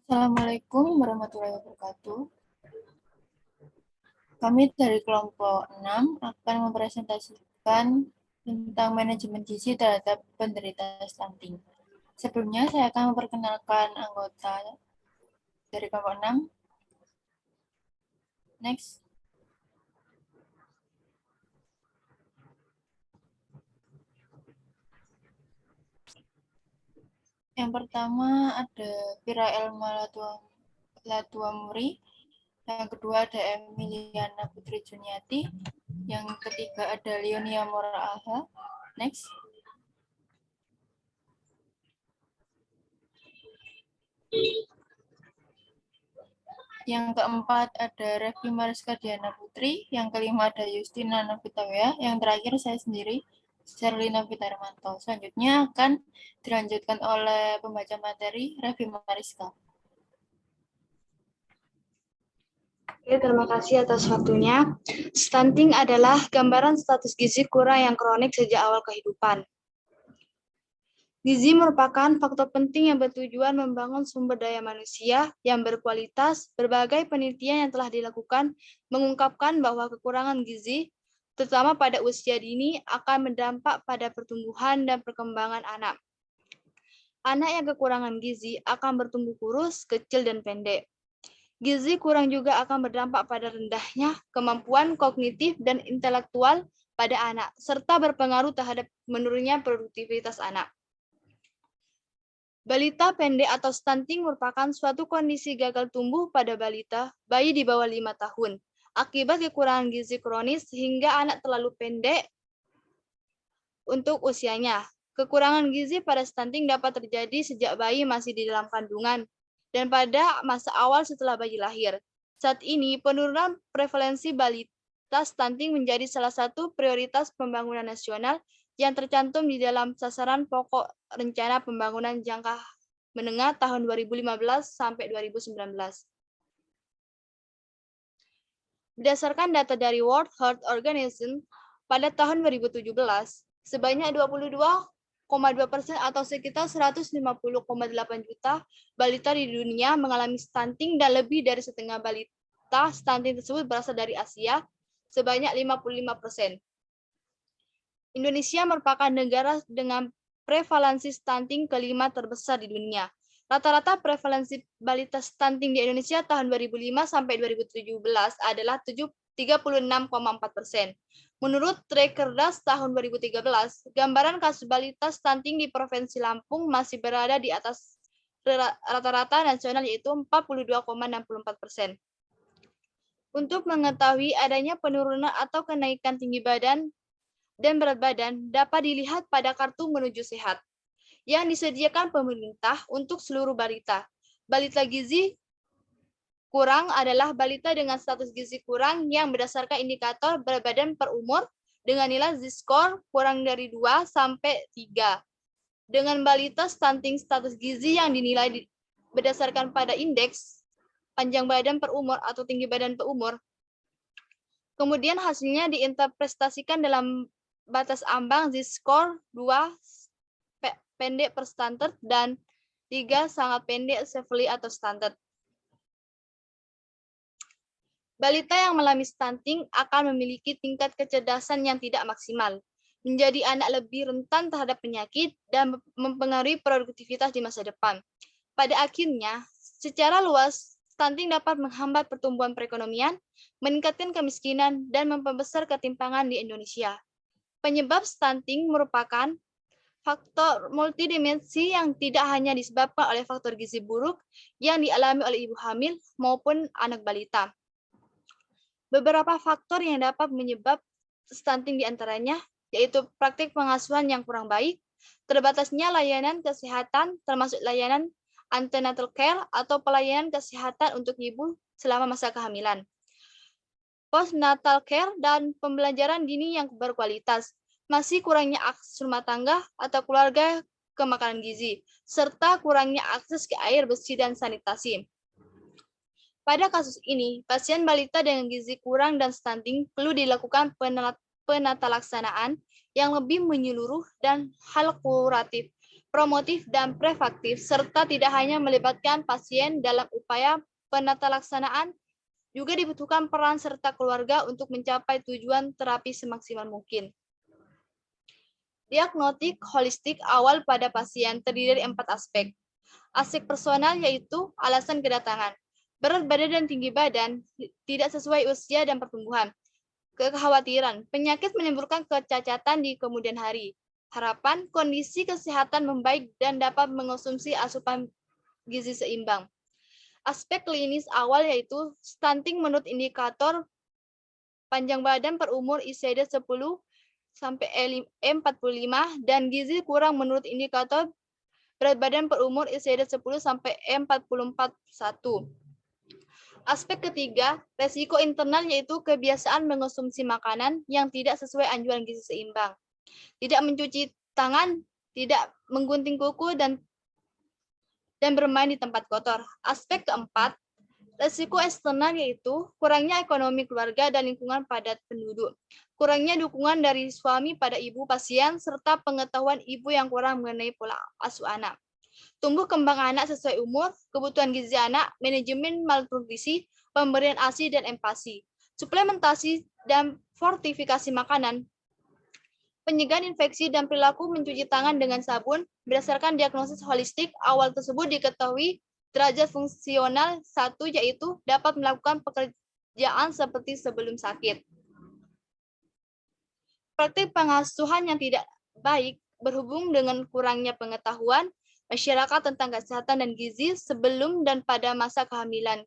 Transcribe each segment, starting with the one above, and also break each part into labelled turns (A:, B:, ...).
A: Assalamualaikum warahmatullahi wabarakatuh. Kami dari kelompok 6 akan mempresentasikan tentang manajemen gizi terhadap penderita stunting. Sebelumnya saya akan memperkenalkan anggota dari kelompok 6. Next. Yang pertama ada Pira Elma Latuamuri, yang kedua ada Emiliana Putri Juniati, yang ketiga ada Leonia Mora Alha. Next. Yang keempat ada Revi Mariska Diana Putri, yang kelima ada Justina Novitawea, yang terakhir saya sendiri, Sherlina Vitarmanto. Selanjutnya akan dilanjutkan oleh pembaca materi Revi Mariska.
B: Oke, terima kasih atas waktunya. Stunting adalah gambaran status gizi kurang yang kronik sejak awal kehidupan. Gizi merupakan faktor penting yang bertujuan membangun sumber daya manusia yang berkualitas. Berbagai penelitian yang telah dilakukan mengungkapkan bahwa kekurangan gizi, terutama pada usia dini, akan berdampak pada pertumbuhan dan perkembangan anak. Anak yang kekurangan gizi akan bertumbuh kurus, kecil, dan pendek. Gizi kurang juga akan berdampak pada rendahnya kemampuan kognitif dan intelektual pada anak, serta berpengaruh terhadap menurunnya produktivitas anak. Balita pendek atau stunting merupakan suatu kondisi gagal tumbuh pada balita, bayi di bawah 5 tahun, akibat kekurangan gizi kronis sehingga anak terlalu pendek untuk usianya. Kekurangan gizi pada stunting dapat terjadi sejak bayi masih di dalam kandungan dan pada masa awal setelah bayi lahir. Saat ini, penurunan prevalensi balita stunting menjadi salah satu prioritas pembangunan nasional yang tercantum di dalam sasaran pokok rencana pembangunan jangka menengah tahun 2015 sampai 2019. Berdasarkan data dari World Health Organization, pada tahun 2017, sebanyak 22,2% atau sekitar 150,8 juta balita di dunia mengalami stunting dan lebih dari setengah balita stunting tersebut berasal dari Asia, sebanyak 55%. Indonesia merupakan negara dengan prevalensi stunting kelima terbesar di dunia. Rata-rata prevalensi balita stunting di Indonesia tahun 2005 sampai 2017 adalah 36,4%. Menurut Rekerdas tahun 2013, gambaran kasus balita stunting di Provinsi Lampung masih berada di atas rata-rata nasional yaitu 42,64%. Untuk mengetahui adanya penurunan atau kenaikan tinggi badan dan berat badan dapat dilihat pada kartu menuju sehat yang disediakan pemerintah untuk seluruh balita. Balita gizi kurang adalah balita dengan status gizi kurang yang berdasarkan indikator berat badan per umur dengan nilai Z-score kurang dari 2 sampai 3. Dengan balita stunting status gizi yang dinilai berdasarkan pada indeks panjang badan per umur atau tinggi badan per umur. Kemudian hasilnya diinterpretasikan dalam batas ambang Z-score 2 pendek per standar dan 3 sangat pendek severely atau standar. Balita yang mengalami stunting akan memiliki tingkat kecerdasan yang tidak maksimal, menjadi anak lebih rentan terhadap penyakit dan mempengaruhi produktivitas di masa depan. Pada akhirnya, secara luas, stunting dapat menghambat pertumbuhan perekonomian, meningkatkan kemiskinan, dan memperbesar ketimpangan di Indonesia. Penyebab stunting merupakan faktor multidimensi yang tidak hanya disebabkan oleh faktor gizi buruk yang dialami oleh ibu hamil maupun anak balita. Beberapa faktor yang dapat menyebab stunting diantaranya yaitu praktik pengasuhan yang kurang baik, terbatasnya layanan kesehatan termasuk layanan antenatal care atau pelayanan kesehatan untuk ibu selama masa kehamilan, postnatal care, dan pembelajaran dini yang berkualitas, masih kurangnya akses rumah tangga atau keluarga ke makanan gizi, serta kurangnya akses ke air bersih dan sanitasi. Pada kasus ini, pasien balita dengan gizi kurang dan stunting perlu dilakukan penata laksanaan yang lebih menyeluruh dan hal kuratif promotif, dan preventif, serta tidak hanya melibatkan pasien dalam upaya penatalaksanaan, juga dibutuhkan peran serta keluarga untuk mencapai tujuan terapi semaksimal mungkin. Diagnostik holistik awal pada pasien terdiri dari 4 aspek. Aspek personal yaitu alasan kedatangan, berat badan dan tinggi badan tidak sesuai usia dan pertumbuhan, kekhawatiran, penyakit menimbulkan kecacatan di kemudian hari, harapan, kondisi kesehatan membaik dan dapat mengonsumsi asupan gizi seimbang. Aspek klinis awal yaitu stunting menurut indikator panjang badan per umur ICD 10 sampai E45 dan gizi kurang menurut indikator berat badan per umur ICD 10 sampai E44 1. Aspek ketiga, resiko internal yaitu kebiasaan mengonsumsi makanan yang tidak sesuai anjuran gizi seimbang, tidak mencuci tangan, tidak menggunting kuku, dan bermain di tempat kotor. Aspek keempat, resiko eksternal yaitu kurangnya ekonomi keluarga dan lingkungan padat penduduk, kurangnya dukungan dari suami pada ibu pasien, serta pengetahuan ibu yang kurang mengenai pola asuh anak. Tumbuh kembang anak sesuai umur, kebutuhan gizi anak, manajemen malnutrisi, pemberian ASI dan empasi, suplementasi dan fortifikasi makanan, pencegahan infeksi dan perilaku mencuci tangan dengan sabun. Berdasarkan diagnosis holistik awal tersebut diketahui derajat fungsional 1 yaitu dapat melakukan pekerjaan seperti sebelum sakit. Praktik pengasuhan yang tidak baik berhubung dengan kurangnya pengetahuan masyarakat tentang kesehatan dan gizi sebelum dan pada masa kehamilan.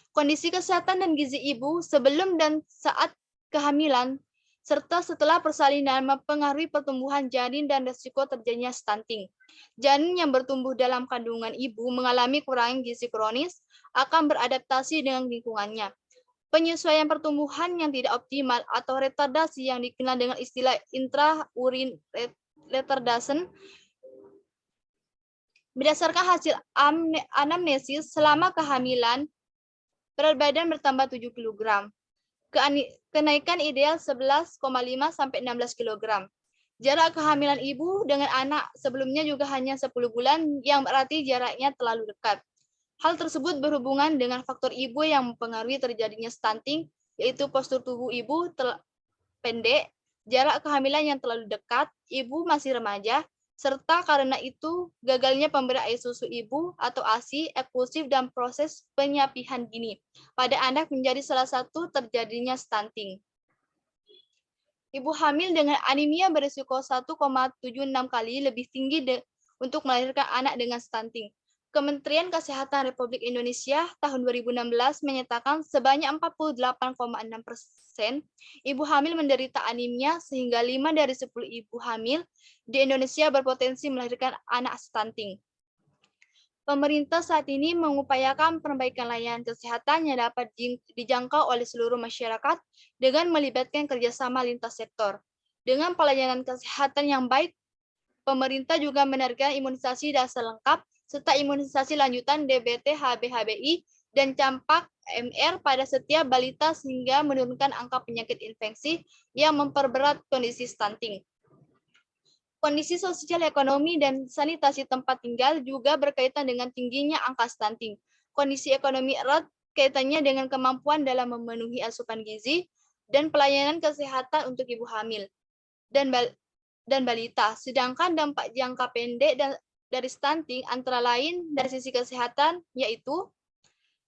B: Kondisi kesehatan dan gizi ibu sebelum dan saat kehamilan serta setelah persalinan mempengaruhi pertumbuhan janin dan risiko terjadinya stunting. Janin yang bertumbuh dalam kandungan ibu mengalami kekurangan gizi kronis akan beradaptasi dengan lingkungannya. Penyesuaian pertumbuhan yang tidak optimal atau retardasi yang dikenal dengan istilah intraurin retardation berdasarkan hasil anamnesis selama kehamilan, berat badan bertambah 7 kg. Kenaikan ideal 11,5 sampai 16 kg. Jarak kehamilan ibu dengan anak sebelumnya juga hanya 10 bulan, yang berarti jaraknya terlalu dekat. Hal tersebut berhubungan dengan faktor ibu yang mempengaruhi terjadinya stunting, yaitu postur tubuh ibu pendek, jarak kehamilan yang terlalu dekat, ibu masih remaja, serta karena itu gagalnya pemberian air susu ibu atau ASI eksklusif dan proses penyapihan dini pada anak menjadi salah satu terjadinya stunting. Ibu hamil dengan anemia berisiko 1,76 kali lebih tinggi untuk melahirkan anak dengan stunting. Kementerian Kesehatan Republik Indonesia tahun 2016 menyatakan sebanyak 48,6% ibu hamil menderita anemia, sehingga 5 dari 10 ibu hamil di Indonesia berpotensi melahirkan anak stunting. Pemerintah saat ini mengupayakan perbaikan layanan kesehatan yang dapat dijangkau oleh seluruh masyarakat dengan melibatkan kerjasama lintas sektor. Dengan pelayanan kesehatan yang baik, pemerintah juga menargetkan imunisasi dasar lengkap serta imunisasi lanjutan DBT, HB, HBI, dan campak MR pada setiap balita sehingga menurunkan angka penyakit infeksi yang memperberat kondisi stunting. Kondisi sosial ekonomi dan sanitasi tempat tinggal juga berkaitan dengan tingginya angka stunting. Kondisi ekonomi erat kaitannya dengan kemampuan dalam memenuhi asupan gizi dan pelayanan kesehatan untuk ibu hamil dan balita. Sedangkan dampak jangka pendek dari stunting antara lain dari sisi kesehatan yaitu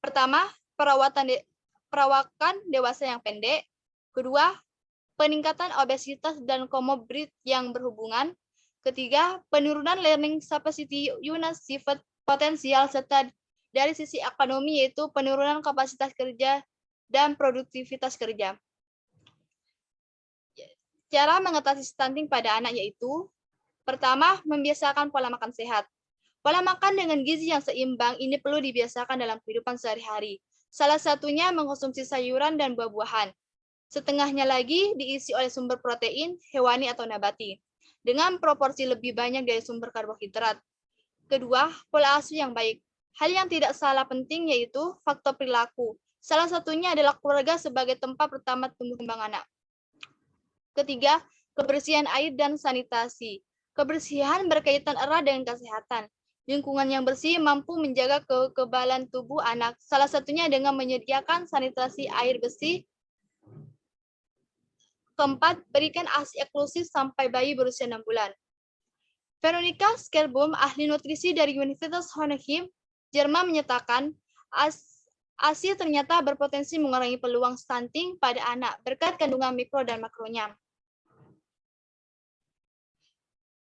B: pertama, perawakan dewasa yang pendek, kedua, peningkatan obesitas dan komorbid yang berhubungan, ketiga, penurunan learning capacity unit sifat potensial, serta dari sisi ekonomi yaitu penurunan kapasitas kerja dan produktivitas kerja. Cara mengatasi stunting pada anak yaitu pertama, membiasakan pola makan sehat. Pola makan dengan gizi yang seimbang ini perlu dibiasakan dalam kehidupan sehari-hari. Salah satunya mengkonsumsi sayuran dan buah-buahan. Setengahnya lagi diisi oleh sumber protein, hewani atau nabati, dengan proporsi lebih banyak dari sumber karbohidrat. Kedua, pola asuh yang baik. Hal yang tidak salah penting yaitu faktor perilaku. Salah satunya adalah keluarga sebagai tempat pertama tumbuh kembang anak. Ketiga, kebersihan air dan sanitasi. Kebersihan berkaitan erat dengan kesehatan. Lingkungan yang bersih mampu menjaga kekebalan tubuh anak, salah satunya dengan menyediakan sanitasi air bersih. Keempat, berikan ASI eksklusif sampai bayi berusia 6 bulan. Veronica Skelboom, ahli nutrisi dari Universitas Hohenheim, Jerman menyatakan, ASI ternyata berpotensi mengurangi peluang stunting pada anak berkat kandungan mikro dan makronya.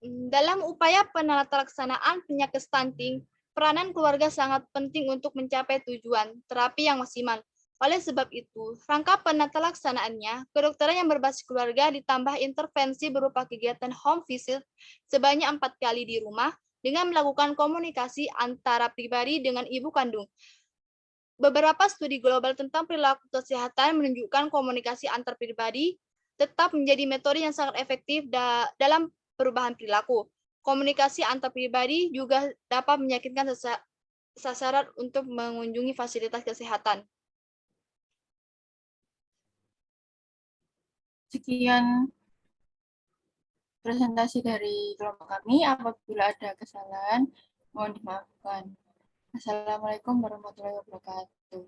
B: Dalam upaya penatalaksanaan penyakit stunting, peranan keluarga sangat penting untuk mencapai tujuan terapi yang maksimal. Oleh sebab itu, rangka penatalaksanaannya, kedokteran yang berbasis keluarga ditambah intervensi berupa kegiatan home visit sebanyak 4 kali di rumah dengan melakukan komunikasi antara pribadi dengan ibu kandung. Beberapa studi global tentang perilaku kesehatan menunjukkan komunikasi antar pribadi tetap menjadi metode yang sangat efektif dalam perubahan perilaku. Komunikasi antar pribadi juga dapat meyakinkan sasaran untuk mengunjungi fasilitas kesehatan.
A: Sekian presentasi dari kelompok kami. Apabila ada kesalahan, mohon dimaafkan. Assalamualaikum warahmatullahi wabarakatuh.